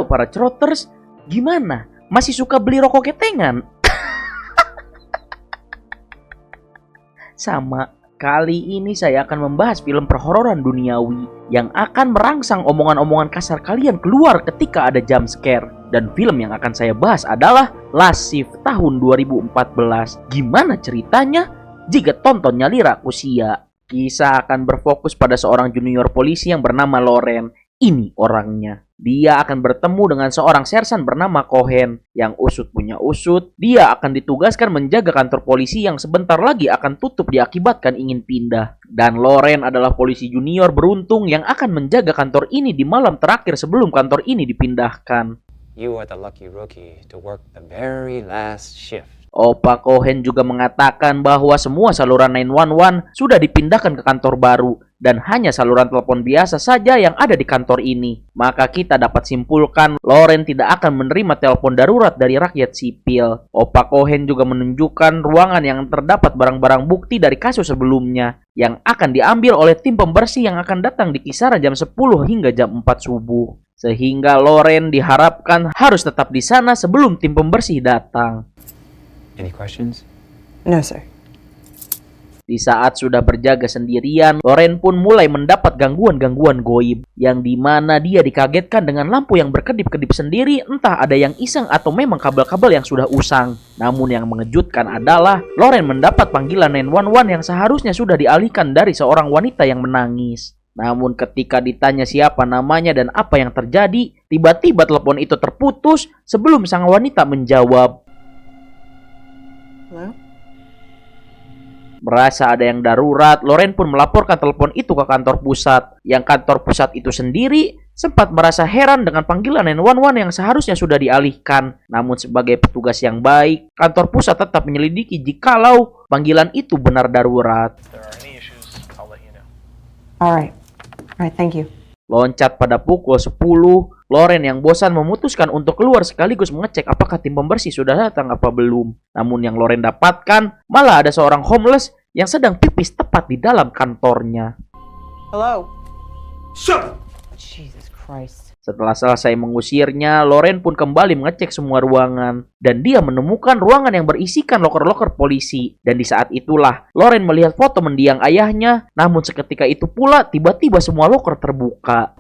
Halo para Ceroters, gimana? Masih suka beli rokok ketengan? Sama, kali ini saya akan membahas film perhororan duniawi yang akan merangsang omongan-omongan kasar kalian keluar ketika ada jump scare. Dan film yang akan saya bahas adalah Last Shift tahun 2014. Gimana ceritanya? Jika tonton nyali rakusia. Kisah akan berfokus pada seorang junior polisi yang bernama Loren. Ini orangnya. Dia akan bertemu dengan seorang sersan bernama Cohen. Yang usut punya usut, dia akan ditugaskan menjaga kantor polisi yang sebentar lagi akan tutup diakibatkan ingin pindah. Dan Loren adalah polisi junior beruntung yang akan menjaga kantor ini di malam terakhir sebelum kantor ini dipindahkan. You are the lucky rookie to work the very last shift. Opa Cohen juga mengatakan bahwa semua saluran 911 sudah dipindahkan ke kantor baru dan hanya saluran telepon biasa saja yang ada di kantor ini. Maka kita dapat simpulkan Loren tidak akan menerima telepon darurat dari rakyat sipil. Opa Cohen juga menunjukkan ruangan yang terdapat barang-barang bukti dari kasus sebelumnya yang akan diambil oleh tim pembersih yang akan datang di kisaran jam 10 hingga jam 4 subuh. Sehingga Loren diharapkan harus tetap di sana sebelum tim pembersih datang. Any questions? No, sir. Di saat sudah berjaga sendirian, Loren pun mulai mendapat gangguan-gangguan goib, yang dimana dia dikagetkan dengan lampu yang berkedip-kedip sendiri, entah ada yang iseng atau memang kabel-kabel yang sudah usang. Namun yang mengejutkan adalah, Loren mendapat panggilan 911 yang seharusnya sudah dialihkan dari seorang wanita yang menangis. Namun ketika ditanya siapa namanya dan apa yang terjadi, tiba-tiba telepon itu terputus sebelum sang wanita menjawab. Hello? Merasa ada yang darurat, Loren pun melaporkan telepon itu ke kantor pusat. Yang kantor pusat itu sendiri sempat merasa heran dengan panggilan 911 yang seharusnya sudah dialihkan. Namun sebagai petugas yang baik, kantor pusat tetap menyelidiki jikalau panggilan itu benar darurat. Alright, thank you. Loncat pada pukul 10, Loren yang bosan memutuskan untuk keluar sekaligus mengecek apakah tim pembersih sudah datang apa belum. Namun yang Loren dapatkan malah ada seorang homeless yang sedang pipis tepat di dalam kantornya. Hello? Shut up! Jesus Christ. Setelah selesai mengusirnya, Loren pun kembali mengecek semua ruangan. Dan dia menemukan ruangan yang berisikan loker-loker polisi. Dan di saat itulah, Loren melihat foto mendiang ayahnya. Namun seketika itu pula, tiba-tiba semua loker terbuka.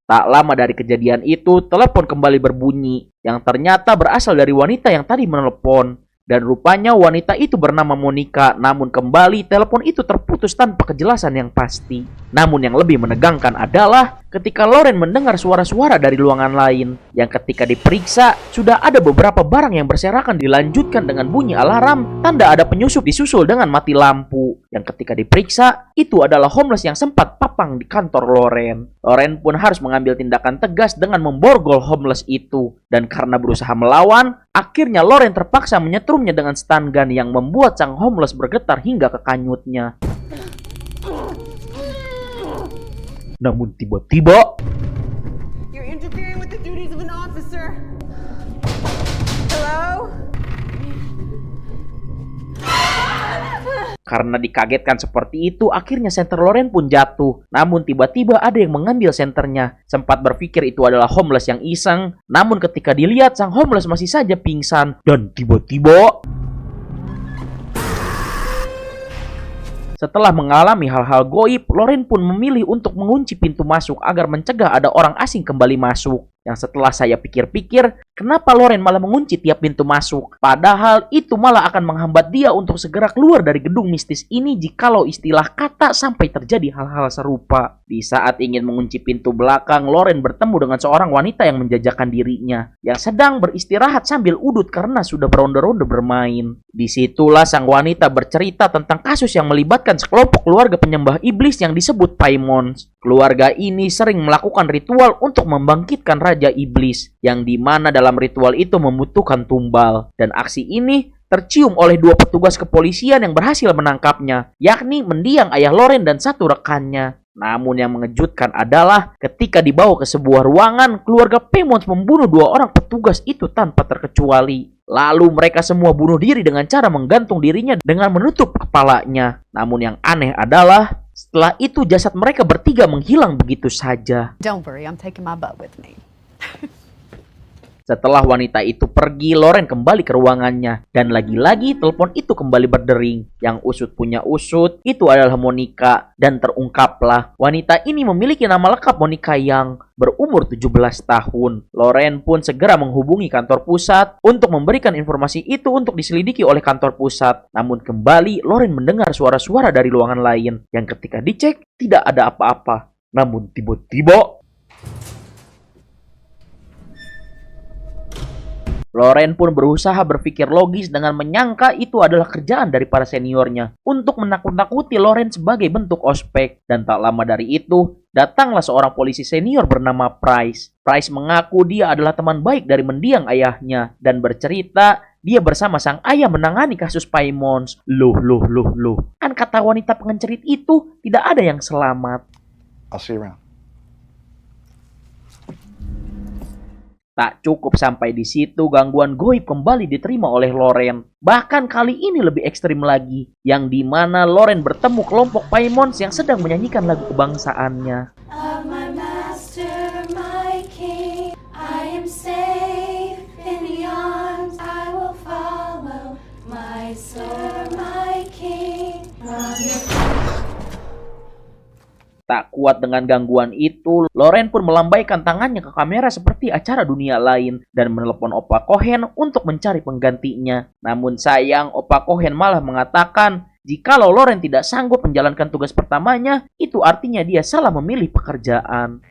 Tak lama dari kejadian itu, telepon kembali berbunyi. Yang ternyata berasal dari wanita yang tadi menelepon. Dan rupanya wanita itu bernama Monica. Namun kembali telepon itu terputus tanpa kejelasan yang pasti. Namun yang lebih menegangkan adalah ketika Loren mendengar suara-suara dari ruangan lain. Yang ketika diperiksa sudah ada beberapa barang yang berserakan dilanjutkan dengan bunyi alarm. Tanda ada penyusup disusul dengan mati lampu. Yang ketika diperiksa itu adalah homeless yang sempat papang di kantor Loren. Loren pun harus mengambil tindakan tegas dengan memborgol homeless itu. Dan karena berusaha melawan, akhirnya Loren terpaksa menyetrumnya dengan stun gun yang membuat sang homeless bergetar hingga ke kanyutnya. Namun tiba-tiba, You're interfering with the duties of an officer. Hello? karena dikagetkan seperti itu, akhirnya senter Loren pun jatuh. Namun tiba-tiba ada yang mengambil senternya. Sempat berpikir itu adalah homeless yang iseng. Namun ketika dilihat, sang homeless masih saja pingsan. Dan tiba-tiba, setelah mengalami hal-hal goib, Loren pun memilih untuk mengunci pintu masuk agar mencegah ada orang asing kembali masuk. Yang setelah saya pikir-pikir, kenapa Loren malah mengunci tiap pintu masuk? Padahal itu malah akan menghambat dia untuk segera keluar dari gedung mistis ini jikalau istilah kata sampai terjadi hal-hal serupa. Di saat ingin mengunci pintu belakang, Loren bertemu dengan seorang wanita yang menjajakan dirinya, yang sedang beristirahat sambil udut karena sudah beronde-ronde bermain. Disitulah sang wanita bercerita tentang kasus yang melibatkan sekelompok keluarga penyembah iblis yang disebut Paimons. Keluarga ini sering melakukan ritual untuk membangkitkan Raja Iblis, yang dimana dalam ritual itu membutuhkan tumbal. Dan aksi ini tercium oleh dua petugas kepolisian yang berhasil menangkapnya, yakni mendiang ayah Loren dan satu rekannya. Namun yang mengejutkan adalah ketika dibawa ke sebuah ruangan, keluarga Paimons membunuh dua orang petugas itu tanpa terkecuali. Lalu mereka semua bunuh diri dengan cara menggantung dirinya dengan menutup kepalanya. Namun yang aneh adalah setelah Setelah itu jasad mereka bertiga menghilang begitu saja. Don't worry, I'm taking my butt with me. Setelah wanita itu pergi, Loren kembali ke ruangannya. Dan lagi-lagi telepon itu kembali berdering. Yang usut punya usut, itu adalah Monica. Dan terungkaplah, wanita ini memiliki nama lengkap Monica yang berumur 17 tahun. Loren pun segera menghubungi kantor pusat untuk memberikan informasi itu untuk diselidiki oleh kantor pusat. Namun kembali, Loren mendengar suara-suara dari ruangan lain. Yang ketika dicek, tidak ada apa-apa. Namun tiba-tiba Loren pun berusaha berpikir logis dengan menyangka itu adalah kerjaan dari para seniornya untuk menakut-nakuti Loren sebagai bentuk ospek. Dan tak lama dari itu, datanglah seorang polisi senior bernama Price. Price mengaku dia adalah teman baik dari mendiang ayahnya dan bercerita dia bersama sang ayah menangani kasus Paimons. Loh. Kan kata wanita pengencerit itu tidak ada yang selamat. I'll see you around. Tak cukup sampai di situ, gangguan goib kembali diterima oleh Loren. Bahkan kali ini lebih ekstrim lagi, yang dimana Loren bertemu kelompok Paimons yang sedang menyanyikan lagu kebangsaannya. Of my master, my king, I am safe in the arms. I will follow my sir, my king. Tak kuat dengan gangguan itu, Loren pun melambaikan tangannya ke kamera seperti acara dunia lain dan menelepon Opa Cohen untuk mencari penggantinya. Namun sayang, Opa Cohen malah mengatakan jikalau Loren tidak sanggup menjalankan tugas pertamanya, itu artinya dia salah memilih pekerjaan.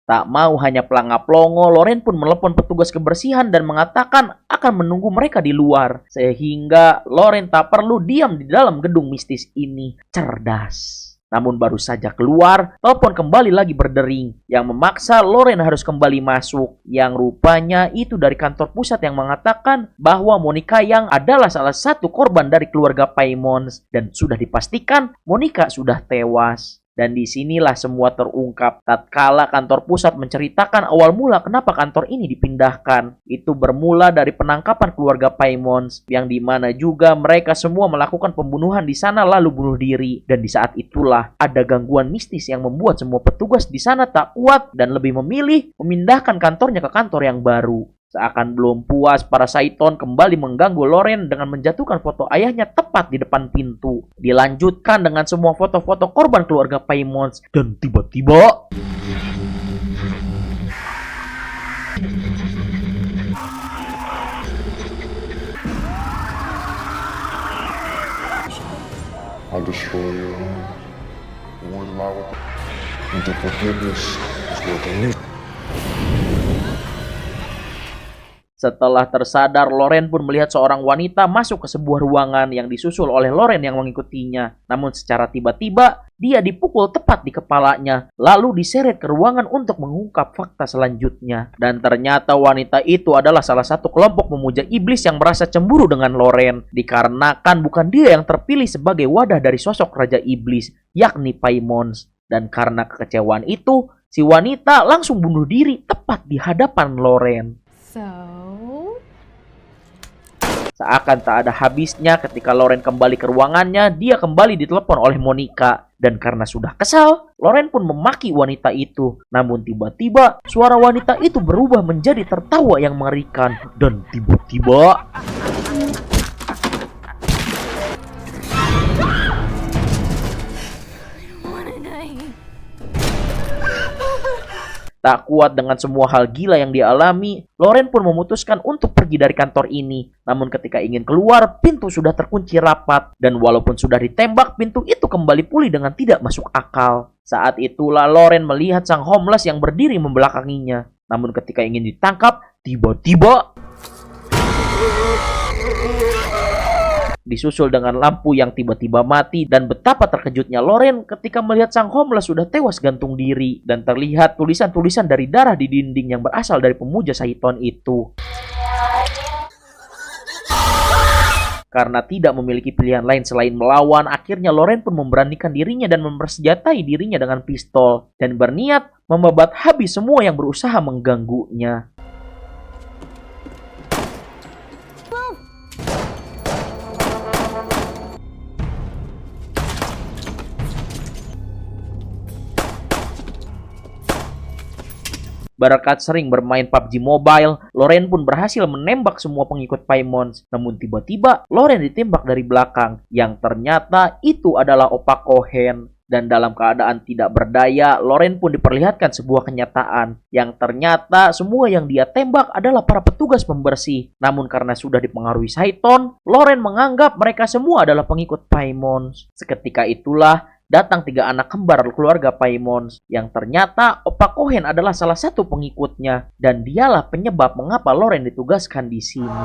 Tak mau hanya pelangap-longo, Loren pun menelepon petugas kebersihan dan mengatakan akan menunggu mereka di luar. Sehingga Loren tak perlu diam di dalam gedung mistis ini. Cerdas. Namun baru saja keluar, telepon kembali lagi berdering. Yang memaksa Loren harus kembali masuk. Yang rupanya itu dari kantor pusat yang mengatakan bahwa Monica yang adalah salah satu korban dari keluarga Paimons. Dan sudah dipastikan Monica sudah tewas. Dan disinilah semua terungkap. Tatkala kantor pusat menceritakan awal mula kenapa kantor ini dipindahkan. Itu bermula dari penangkapan keluarga Paimons, yang dimana juga mereka semua melakukan pembunuhan di sana lalu bunuh diri. Dan di saat itulah ada gangguan mistis yang membuat semua petugas di sana tak kuat dan lebih memilih memindahkan kantornya ke kantor yang baru. Seakan belum puas, para Saiton kembali mengganggu Loren dengan menjatuhkan foto ayahnya tepat di depan pintu. Dilanjutkan dengan semua foto-foto korban keluarga Paimons. Dan tiba-tiba I'll destroy your home. One my and the forgiveness is what they need. setelah tersadar, Loren pun melihat seorang wanita masuk ke sebuah ruangan yang disusul oleh Loren yang mengikutinya. Namun secara tiba-tiba, dia dipukul tepat di kepalanya, lalu diseret ke ruangan untuk mengungkap fakta selanjutnya. Dan ternyata wanita itu adalah salah satu kelompok pemuja iblis yang merasa cemburu dengan Loren, dikarenakan bukan dia yang terpilih sebagai wadah dari sosok Raja Iblis, yakni Paimons. Dan karena kekecewaan itu, si wanita langsung bunuh diri tepat di hadapan Loren. Seakan tak ada habisnya, ketika Loren kembali ke ruangannya, dia kembali ditelepon oleh Monica. Dan karena sudah kesal, Loren pun memaki wanita itu. Namun tiba-tiba, suara wanita itu berubah menjadi tertawa yang mengerikan. Dan tiba-tiba tak kuat dengan semua hal gila yang dialami, Loren pun memutuskan untuk pergi dari kantor ini. Namun ketika ingin keluar, pintu sudah terkunci rapat. Dan walaupun sudah ditembak, pintu itu kembali pulih dengan tidak masuk akal. Saat itulah Loren melihat sang homeless yang berdiri membelakanginya. Namun ketika ingin ditangkap, tiba-tiba disusul dengan lampu yang tiba-tiba mati. Dan betapa terkejutnya Loren ketika melihat sang homeless sudah tewas gantung diri. Dan terlihat tulisan-tulisan dari darah di dinding yang berasal dari pemuja Saiton itu. Karena tidak memiliki pilihan lain selain melawan, akhirnya Loren pun memberanikan dirinya dan mempersenjatai dirinya dengan pistol. Dan berniat membabat habis semua yang berusaha mengganggunya. Berkat sering bermain PUBG Mobile, Loren pun berhasil menembak semua pengikut Paimons. Namun tiba-tiba Loren ditembak dari belakang, yang ternyata itu adalah Opa Cohen. Dan dalam keadaan tidak berdaya, Loren pun diperlihatkan sebuah kenyataan yang ternyata semua yang dia tembak adalah para petugas pembersih. Namun karena sudah dipengaruhi Saiton, Loren menganggap mereka semua adalah pengikut Paimons. Seketika itulah datang 3 anak kembar keluarga Paimons, yang ternyata Opa Cohen adalah salah satu pengikutnya, dan dialah penyebab mengapa Loren ditugaskan di sini.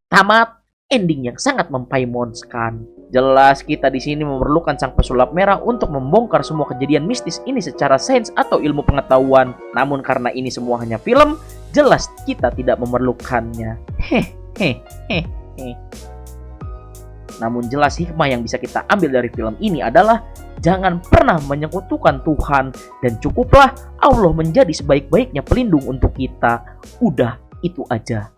Tamat. Ending yang sangat mempaimonskan. Jelas kita di sini memerlukan sang pesulap merah untuk membongkar semua kejadian mistis ini secara sains atau ilmu pengetahuan. Namun karena ini semua hanya film, jelas kita tidak memerlukannya. Namun jelas hikmah yang bisa kita ambil dari film ini adalah jangan pernah menyekutukan Tuhan, dan cukuplah Allah menjadi sebaik-baiknya pelindung untuk kita. Udah, itu aja.